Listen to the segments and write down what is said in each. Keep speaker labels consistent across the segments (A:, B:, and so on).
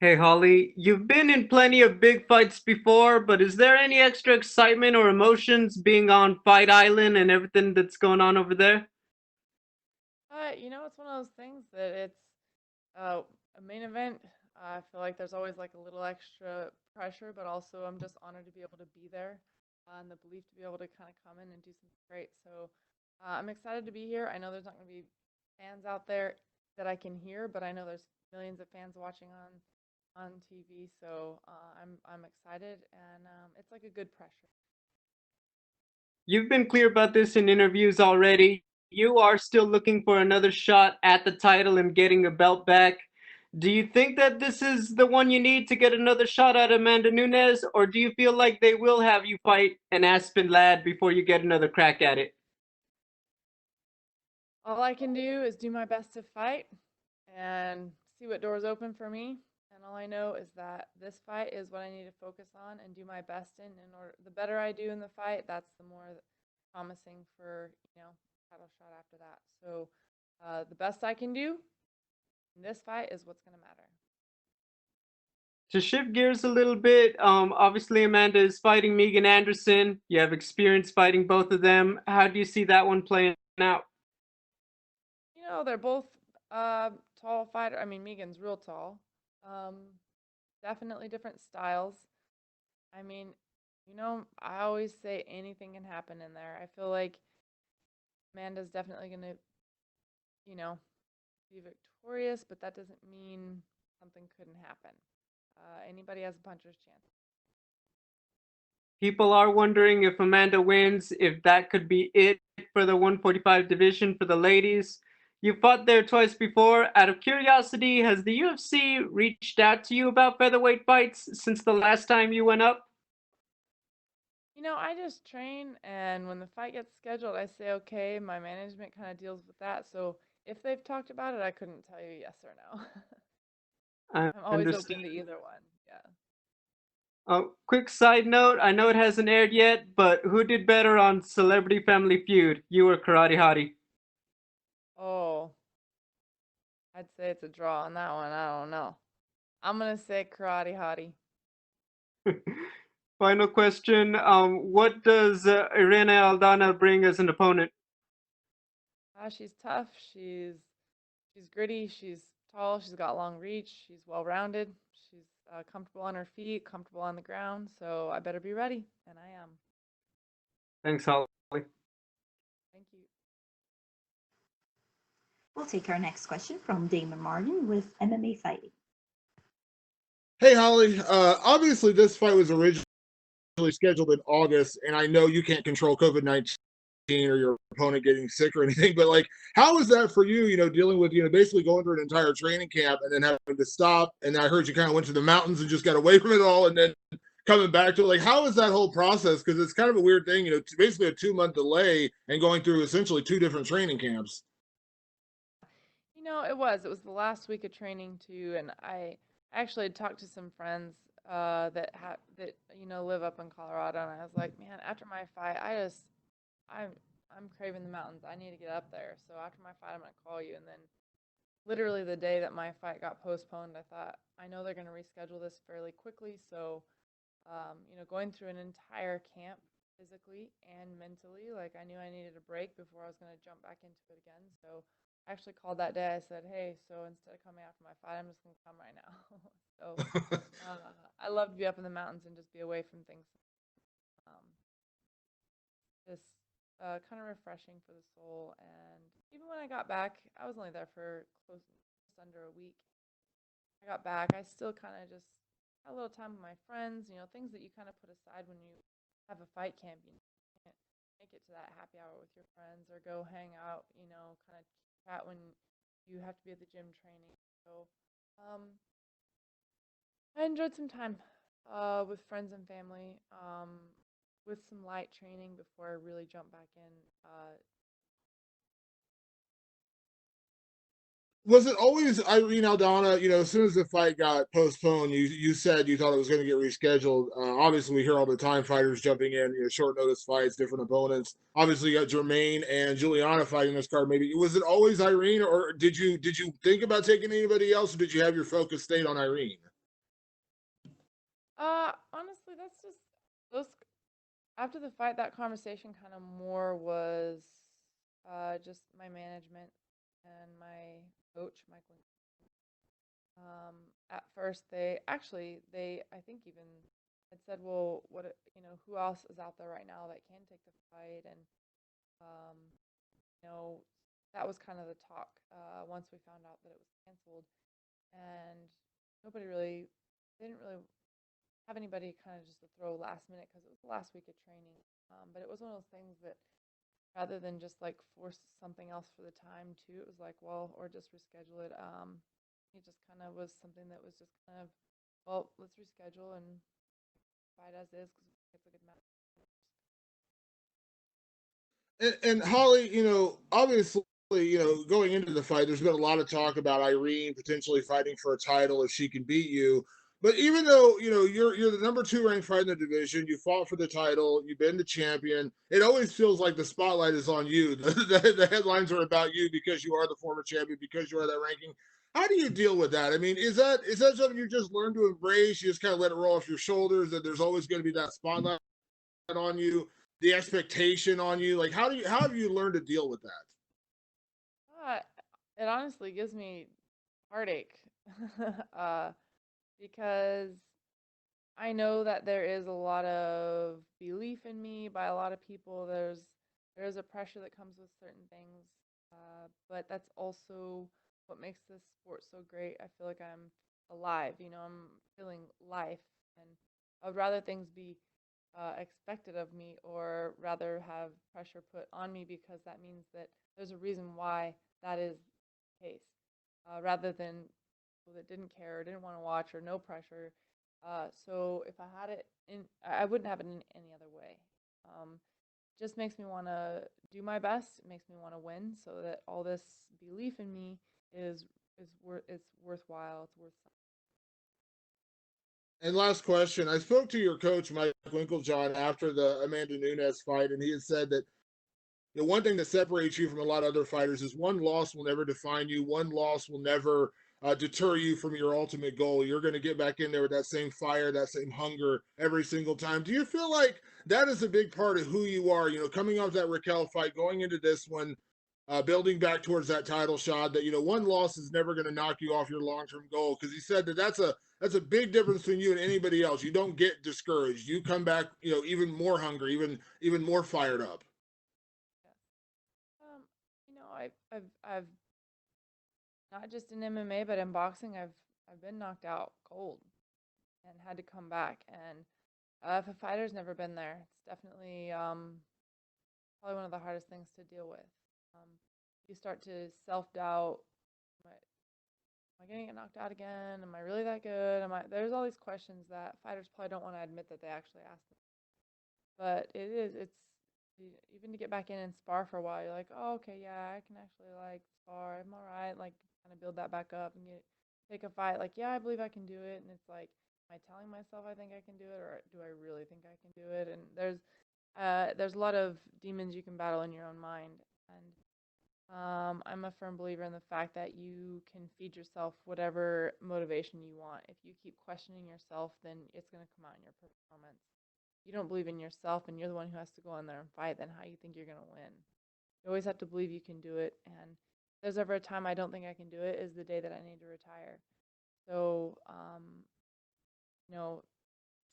A: Hey Holly, you've been in plenty of big fights before, but is there any extra excitement or emotions being on Fight Island and everything that's going on over there?
B: It's one of those things that it's uh, a main event. I feel like there's always like a little extra pressure, but also I'm just honored to be able to be there and the belief to be able to kind of come in and do something great. So I'm excited to be here. I know there's not going to be fans out there that I can hear, but I know there's millions of fans watching on TV. So I'm excited, and it's like a good pressure.
A: You've been clear about this in interviews already. You are still looking for another shot at the title and getting a belt back. Do you think that this is the one you need to get another shot at Amanda Nunes, or do you feel like they will have you fight an Aspen lad before you get another crack at it?
B: All I can do is do my best to fight and see what doors open for me. And all I know is that this fight is what I need to focus on and do my best in order. The better I do in the fight, that's the more promising for title shot after that. So the best I can do in this fight is what's going to matter.
A: To shift gears a little bit, obviously Amanda is fighting Megan Anderson. You have experience fighting both of them. How do you see that one playing out?
B: They're both tall fighter. I mean, Megan's real tall. Um, Definitely different styles. I mean, I always say anything can happen in there. I feel like Amanda's definitely going to, you know, be victorious, but that doesn't mean something couldn't happen. Anybody has a puncher's chance.
A: People are wondering if Amanda wins, if that could be it for the 145 division for the ladies. You fought there twice before. Out of curiosity, has the UFC reached out to you about featherweight fights since the last time you went up?
B: I just train, and when the fight gets scheduled, I say okay. My management kind of deals with that. So if they've talked about it, I couldn't tell you yes or no.
A: I
B: I'm always
A: understand.
B: open to either one. Yeah.
A: Quick side note, I know it hasn't aired yet, but who did better on Celebrity Family Feud? You or Karate Hottie?
B: Oh, I'd say it's a draw on that one. I don't know. I'm gonna say karate hottie.
A: Final question. What does Irene Aldana bring as an opponent?
B: She's tough. She's gritty. She's tall. She's got long reach. She's well rounded. She's comfortable on her feet, comfortable on the ground. So I better be ready, and I am.
A: Thanks, Holly.
B: Thank you.
C: We'll take our next question from Damon Martin with MMA Fighting.
D: Hey, Holly. Obviously, this fight was originally scheduled in August, and I know you can't control COVID-19 or your opponent getting sick or anything, but like, how was that for you? Dealing with basically going through an entire training camp and then having to stop. And I heard you kind of went to the mountains and just got away from it all, and then coming back to it. Like, how is that whole process? Because it's kind of a weird thing, basically a 2 month delay and going through essentially two different training camps.
B: It was the last week of training too, and I actually had talked to some friends that live up in Colorado, and I was like, man, after my fight, I'm I'm craving the mountains. I need to get up there. So after my fight, I'm gonna call you. And then literally the day that my fight got postponed, I thought I know they're gonna reschedule this fairly quickly. So going through an entire camp physically and mentally, like I knew I needed a break before I was gonna jump back into it again. So I actually called that day. I said, hey, so instead of coming after my fight, I'm just gonna come right now. So I love to be up in the mountains and just be away from things. Um, just kind of refreshing for the soul. And even when I got back, I was only there for just under a week. I got back, I still kind of just had a little time with my friends, things that you kind of put aside when you have a fight camp. You can't make it to that happy hour with your friends or go hang out, kind of chat when you have to be at the gym training. So I enjoyed some time with friends and family, with some light training before I really jump back in.
D: Was it always Irene Aldana? As soon as the fight got postponed, you said you thought it was going to get rescheduled. Obviously, we hear all the time fighters jumping in, short notice fights, different opponents. Obviously, you got Jermaine and Juliana fighting this card. Maybe was it always Irene, or did you think about taking anybody else, or did you have your focus stayed on Irene?
B: Honestly, that's just those after the fight. That conversation kind of more was just my management and my coach, Michael. At first, they I think even had said, well, who else is out there right now that can take the fight, and um, you know, that was kind of the talk once we found out that it was canceled, and nobody really, they didn't really have anybody kind of just to throw last minute because it was the last week of training. But it was one of those things that rather than just like force something else for the time too, it was like, well, or just reschedule it. It just kind of was something that was just kind of, well, let's reschedule and fight as is because it's a good match.
D: And Holly, obviously, going into the fight, there's been a lot of talk about Irene potentially fighting for a title if she can beat you. But even though you're the number 2 ranked fighter in the division, you fought for the title, you've been the champion. It always feels like the spotlight is on you. The headlines are about you because you are the former champion, because you are that ranking. How do you deal with that? I mean, is that something you just learn to embrace? You just kind of let it roll off your shoulders. That there's always going to be that spotlight on you, the expectation on you. Like, how have you learned to deal with that?
B: Uh, it honestly gives me heartache uh, because I know that there is a lot of belief in me by a lot of people. There's a pressure that comes with certain things, but that's also what makes this sport so great. I feel like I'm alive. I'm feeling life, and I would rather things be expected of me, or rather have pressure put on me because that means that there's a reason why that is the case, rather than people that didn't care or didn't want to watch or no pressure. So if I had it I wouldn't have it in any other way. Just makes me want to do my best. It makes me want to win, so that all this belief in me it's worthwhile. It's worth something.
D: And last question, I spoke to your coach Mike Winklejohn after the Amanda Nunes fight, and he had said that one thing that separates you from a lot of other fighters is one loss will never define you. One loss will never deter you from your ultimate goal. You're going to get back in there with that same fire, that same hunger every single time. Do you feel like that is a big part of who you are? Coming off that Raquel fight, going into this one, building back towards that title shot. That one loss is never going to knock you off your long-term goal, because he said that that's a big difference between you and anybody else. You don't get discouraged. You come back, even more hungry, even more fired up.
B: Yeah. I've not just in MMA, but in boxing, I've been knocked out cold and had to come back. And if a fighter's never been there, it's definitely probably one of the hardest things to deal with. Um, you start to self-doubt. Am I going to get knocked out again? Am I really that good? There's all these questions that fighters probably don't want to admit that they actually ask them. But it's even to get back in and spar for a while, you're like, oh, okay, yeah, I can actually like spar. I'm all right. Like, kind of build that back up and take a fight. Like, yeah, I believe I can do it. And it's like, am I telling myself I think I can do it, or do I really think I can do it? And there's a lot of demons you can battle in your own mind. And I'm a firm believer in the fact that you can feed yourself whatever motivation you want. If you keep questioning yourself, then it's going to come out in your performance. You don't believe in yourself and you're the one who has to go in there and fight, then how you think you're going to win? You always have to believe you can do it. And if there's ever a time I don't think I can do it, is the day that I need to retire. So, you know,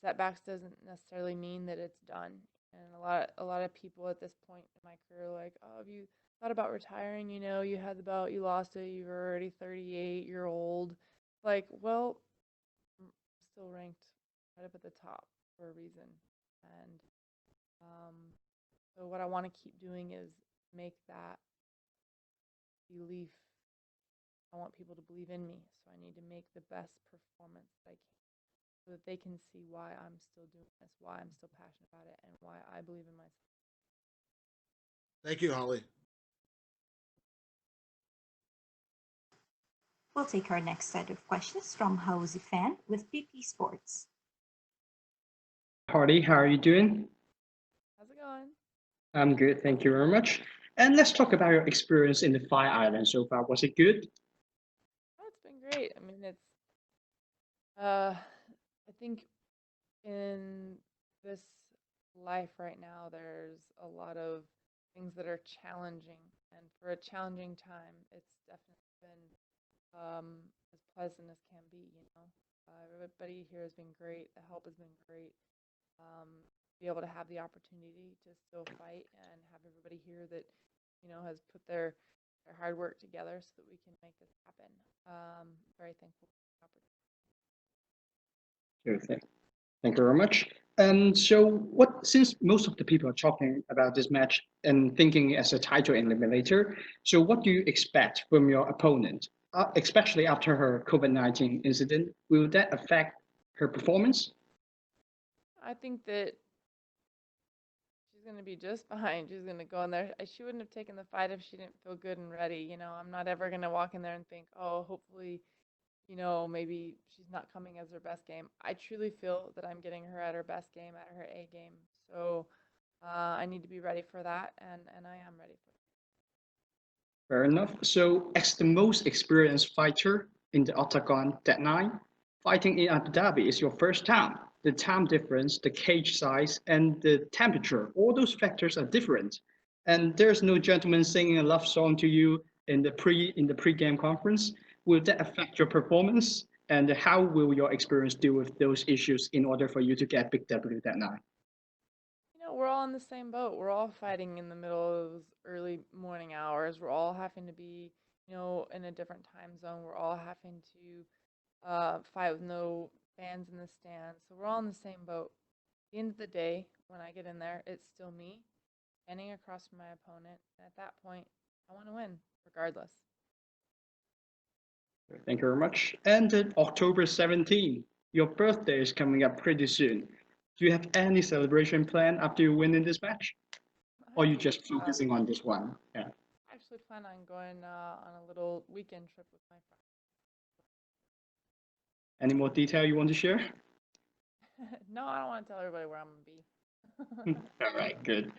B: setbacks doesn't necessarily mean that it's done. And a lot of people at this point in my career are like, oh, have you thought about retiring? You had the belt, you lost it, you were already 38, you're old. Like, well, I'm still ranked right up at the top for a reason. And um, so what I want to keep doing is make that belief. I want people to believe in me. So I need to make the best performance that I can, so that they can see why I'm still doing this, why I'm still passionate about it, and why I believe in myself.
D: Thank you, Holly.
C: We'll take our next set of questions from Hausi Fan with PP Sports.
E: Hardy, how are you doing?
B: How's it going?
E: I'm good, thank you very much. And let's talk about your experience in the Fight Island so far. Was it good?
B: Oh, it's been great. I mean, I think in this life right now, there's a lot of things that are challenging, and for a challenging time, it's definitely been as pleasant as can be. Everybody here has been great. The help has been great. Be able to have the opportunity to still fight and have everybody here that has put their hard work together so that we can make this happen. Very thankful for the opportunity.
E: Okay. Thank you very much. So since most of the people are talking about this match and thinking as a title eliminator, so what do you expect from your opponent, especially after her COVID-19 incident? Will that affect her performance?
B: I think that she's going to be just fine. She's going to go in there. She wouldn't have taken the fight if she didn't feel good and ready. I'm not ever going to walk in there and think, oh, hopefully, maybe she's not coming as her best game. I truly feel that I'm getting her at her best game, at her A game. So I need to be ready for that, and I am ready for it.
E: Fair enough. So as the most experienced fighter in the octagon that night, fighting in Abu Dhabi is your first time. The time difference, the cage size, and the temperature, all those factors are different. And there's no gentleman singing a love song to you in the pre-game conference. Will that affect your performance? And how will your experience deal with those issues in order for you to get big W that night?
B: We're all in the same boat. We're all fighting in the middle of those early morning hours. We're all having to be, in a different time zone. We're all having to fight with no fans in the stands. So we're all in the same boat. At the end of the day, when I get in there, it's still me standing across from my opponent. And at that point, I want to win, regardless.
E: Thank you very much. And then October 17, your birthday is coming up pretty soon. Do you have any celebration plan after you win in this match? Or are you just focusing on this one? Yeah.
B: I actually plan on going on a little weekend trip with my friends.
E: Any more detail you want to share?
B: No, I don't want to tell everybody where I'm going to be.
E: All right, good.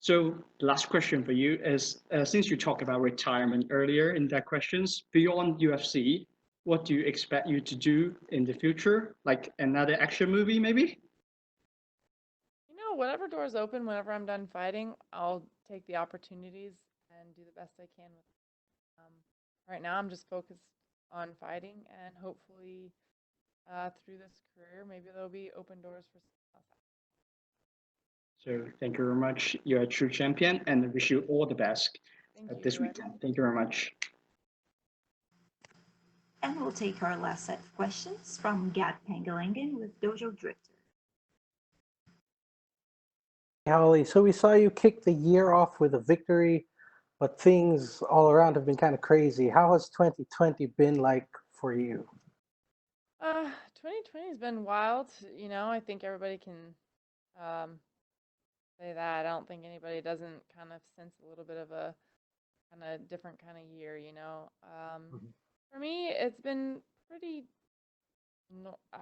E: So last question for you is, since you talked about retirement earlier in that questions, beyond UFC, what do you expect you to do in the future? Like another action movie, maybe?
B: Whatever doors open, whenever I'm done fighting, I'll take the opportunities and do the best I can with it. Right now, I'm just focused on fighting, and hopefully through this career, maybe there'll be open doors for someone else.
E: So thank you very much. You're a true champion, and I wish you all the best this weekend. Thank you very much.
C: And we'll take our last set of questions from Gad Pangalangan with Dojo Drifter.
F: Holly, so we saw you kick the year off with a victory, but things all around have been kind of crazy. How has 2020 been like for you?
B: 2020 has been wild. I think everybody can say that. I don't think anybody doesn't kind of sense a little bit of a kind of different kind of year. For me, it's been pretty.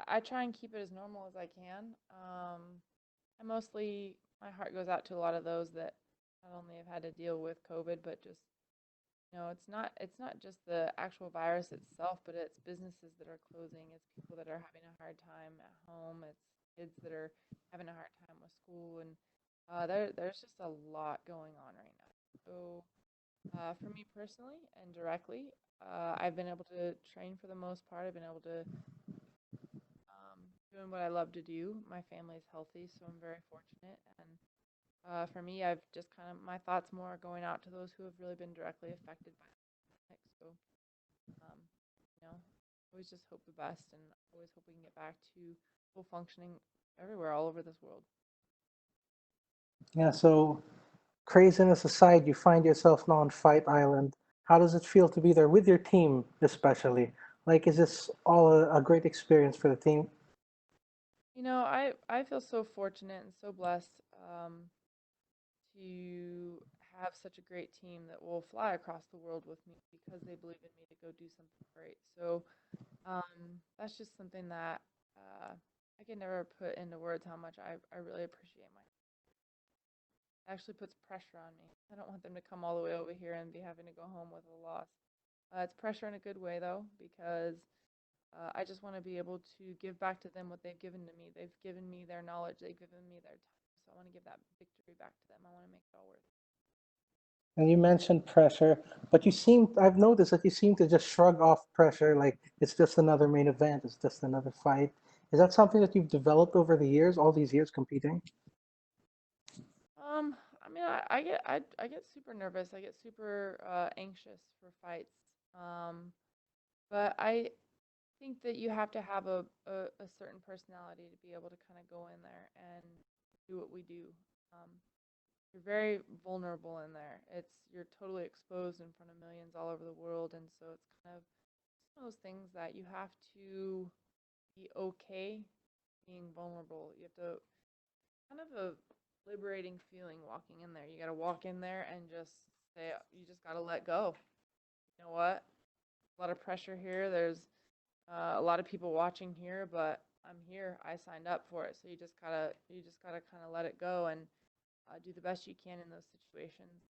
B: I try and keep it as normal as I can. I mostly, my heart goes out to a lot of those that not only have had to deal with COVID, but just it's not just the actual virus itself, but it's businesses that are closing, it's people that are having a hard time at home, it's kids that are having a hard time with school, and there's just a lot going on right now. So for me personally and directly, I've been able to train for the most part. I've been able to doing what I love to do. My family's healthy, so I'm very fortunate. And for me, I've just kind of, my thoughts more are going out to those who have really been directly affected by it. So, always just hope the best, and always hope we can get back to full functioning everywhere, all over this world.
F: Yeah, so craziness aside, you find yourself now on Fight Island. How does it feel to be there with your team, especially? Like, is this all a great experience for the team?
B: I feel so fortunate and so blessed to have such a great team that will fly across the world with me because they believe in me to go do something great. So that's just something that I can never put into words how much I really appreciate my. It actually puts pressure on me. I don't want them to come all the way over here and be having to go home with a loss. It's pressure in a good way though, because I just want to be able to give back to them what they've given to me. They've given me their knowledge. They've given me their time. So I want to give that victory back to them. I want to make it all worth it.
F: And you mentioned pressure, but I've noticed that you seem to just shrug off pressure like it's just another main event, it's just another fight. Is that something that you've developed over the years, all these years competing?
B: I mean, I get super nervous. I get super anxious for fights. But I think that you have to have a certain personality to be able to kind of go in there and do what we do. Um, you're very vulnerable in there. You're totally exposed in front of millions all over the world, and so it's kind of one of those things that you have to be okay being vulnerable. You have to kind of a liberating feeling walking in there. You got to walk in there and just say you just got to let go. You know what? A lot of pressure here. There's a lot of people watching here, but I'm here. I signed up for it, so you just gotta kind of let it go and do the best you can in those situations.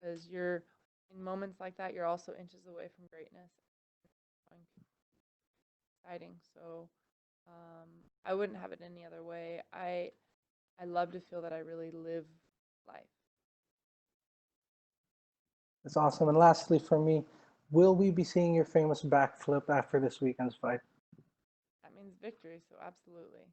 B: Because you're in moments like that, you're also inches away from greatness. Exciting. So I wouldn't have it any other way. I love to feel that I really live life.
F: That's awesome. And lastly, for me, will we be seeing your famous backflip after this weekend's fight?
B: That means victory, so absolutely.